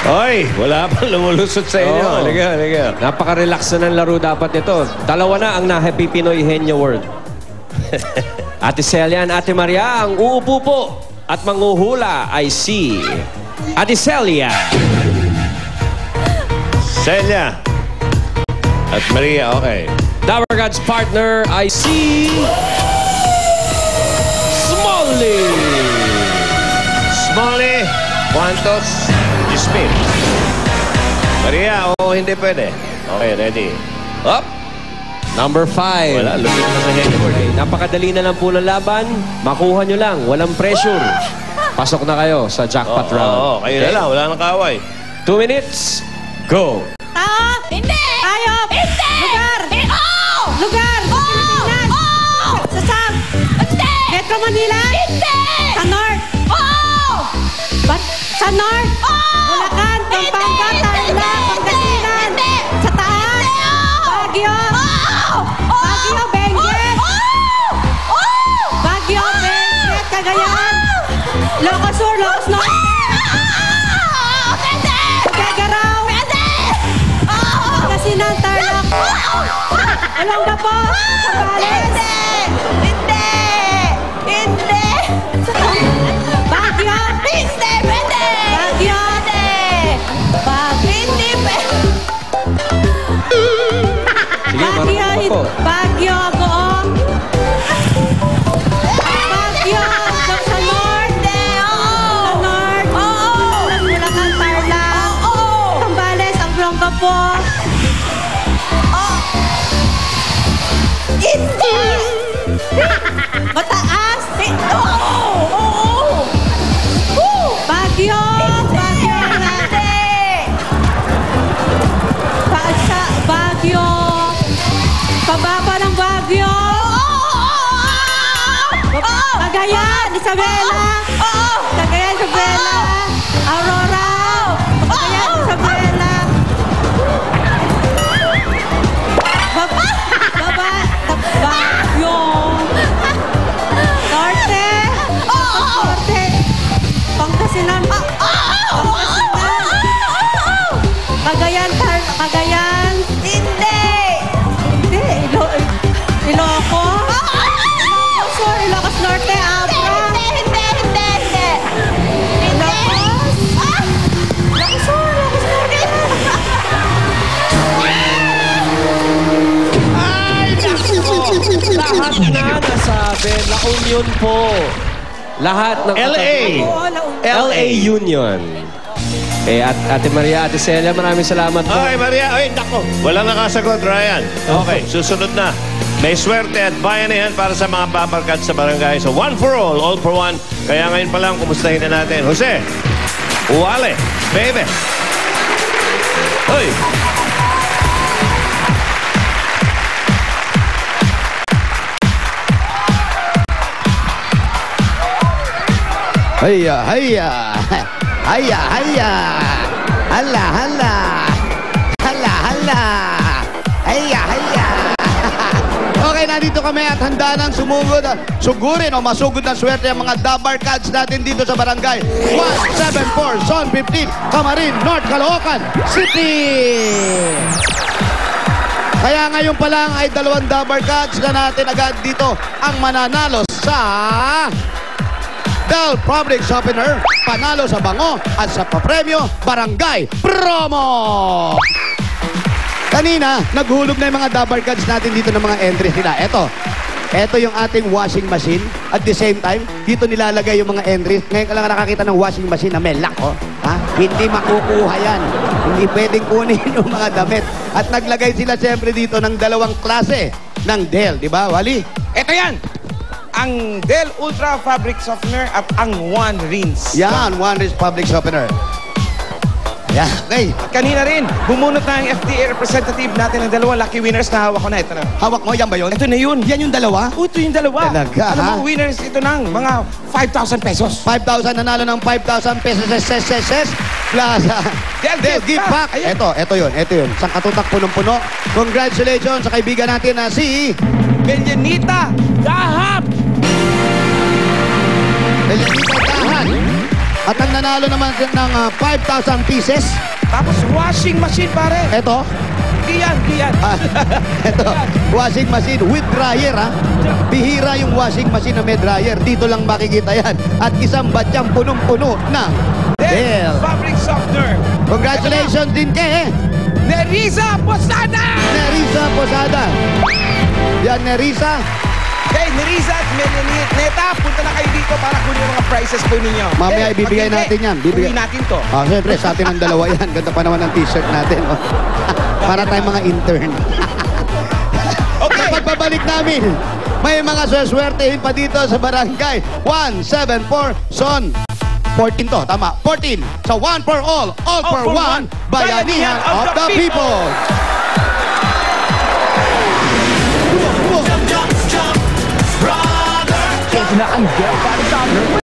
Oy, wala pang lumulusot sa inyo. Halika. Napaka-relax na ng laro dapat nito. Dalawa na ang na-Happy Pinoy Henyo World. Ate Celia and Ate Maria, ang uupo po at manghuhula ay si Ate Celia. Celia. At Maria, okay. Dabber God's partner ay si Smolly. Smolly, ¿cuántos? Jispin. Maria, hindi pwede. Okay, ready. Up. Number 5. Wala, lumit na sa Henyo World. Okay, napakadali na lang po ng laban. Makuha nyo lang. Walang pressure. Pasok na kayo sa jackpot round. Kayo na lang. Wala nang kaaway. 2 minutes. Go. Tao! Hindi! Hayop! Hindi! Lugar! Oo! Lugar! Pilipinas! Oo! Sa South! Hindi! Metro Manila! Hindi! Sa North! Oo! Sa North! Oo! Bulacan! Pampanga! Tarlac! Pangasinan! Hindi! Sa taas! Baguio! Oo! Baguio! Benguet! Oo! Baguio! Benguet! Cagayan! Ilocos Sur! Ilocos Norte! Pangasinan, Tarlac. Olonga po. Sambales. Hindi. Hindi. Baguio. Hindi. Pwede. Baguio. Hindi. Sige, Baguio. Goong. Baguio. Sa North. Sa North. Bulacan, Tarlac. Sambales, Olonga po. Hindi! Mataas! Ito! Oo! Baguio! Baguio! Hindi! Baguio! Pababa ng Baguio! Cagayan! Isabela! Cagayan! Isabela! Aurora! Cagayan! Isabela! Baguio. Norte. Norte. Pangasinan. Cagayan. Cagayan. Hindi. Hindi. Ilocos. Ilocos Norte. Abra. Hindi. Ilocos. Ilocos Norte. Lahat na nasabi. La Union po. Lahat ng LA. LA Union. At Ate Maria, Ate Celia, maraming salamat po. Okay, Maria. Ay, nako. Wala nakasagot, Ryan. Okay, susunod na. May swerte at bayanihan para sa mga babarkad sa barangay. So, one for all for one. Kaya ngayon pa lang, kumustahin na natin. Jose, Uwale, baby. Hoy. Hayya, hayya. Hayya, hayya. Hala, hala. Hala, hala. Hayya, hayya. Okay, nandito kami at handa nang sugurin o masugod na swerte ang mga Dabar Cats natin dito sa barangay 174, Zone 15, Camarin, North Caloocan City. Kaya ngayon pa lang ay 2 Dabar Cats na natin agad dito ang mananalo sa Del Public Opener, panalo sa bango at sa papremyo Barangay Promo. Kanina, naghulog na yung mga Dabar Cats natin dito ng mga entries nila. Ito yung ating washing machine. At the same time, dito nilalagay yung mga entries. Ngayon ka lang nakakita ng washing machine na may lock, oh. Ha? Hindi makukuha yan. Hindi pwedeng kunin yung mga damit. At naglagay sila siyempre dito ng 2 klase ng Del. Di ba, Wally? Ito yan! Ang Del Ultra Fabric Softener at ang One Rinse. Yan, One Rinse Fabric Softener. Yeah, okay. At kanina rin, bumunot na ang FDA representative natin ng 2 lucky winners na hawak ko na. Ito na. Hawak mo, yan ba yun? Ito na yun. Yan yung 2? Ito yung 2. Talaga, Alam ha? mo, winners ito ng mga 5,000 pesos. 5,000, nanalo ng 5,000 pesos plus Del gift pack. Ayan. Ito yun. Isang katutak punong-puno. Congratulations sa kaibigan natin na si Belianita Dahap. Belianita Dahan. At ang nanalo naman ng 5,000 pieces, Tapos washing machine, pare. eto, Giyan. eto, washing machine with dryer, ha? Bihira yung washing machine na may dryer. Dito lang makikita yan. At isang batyang punong-puno ng Del Del. Fabric Softener. Congratulations din kay Nerissa Posada. Nerissa Posada. Yan, Nerissa. Kay Nerissa at Neta, punta na kayo dito para kunin yung mga prizes po ninyo. Mamaya ibibigay pag hindi, natin yan. Uwi natin to. Siyempre, sa atin ang dalawa yan. Ganda pa naman ang t-shirt natin. Oh. Para tayong mga intern. Okay. Sa pagbabalik namin, may mga sweswertehin pa dito sa barangay 174 Son 14 to, tama. 14. Sa One for All for One, Bayanihan of the People. na ang Del Fabric Softener.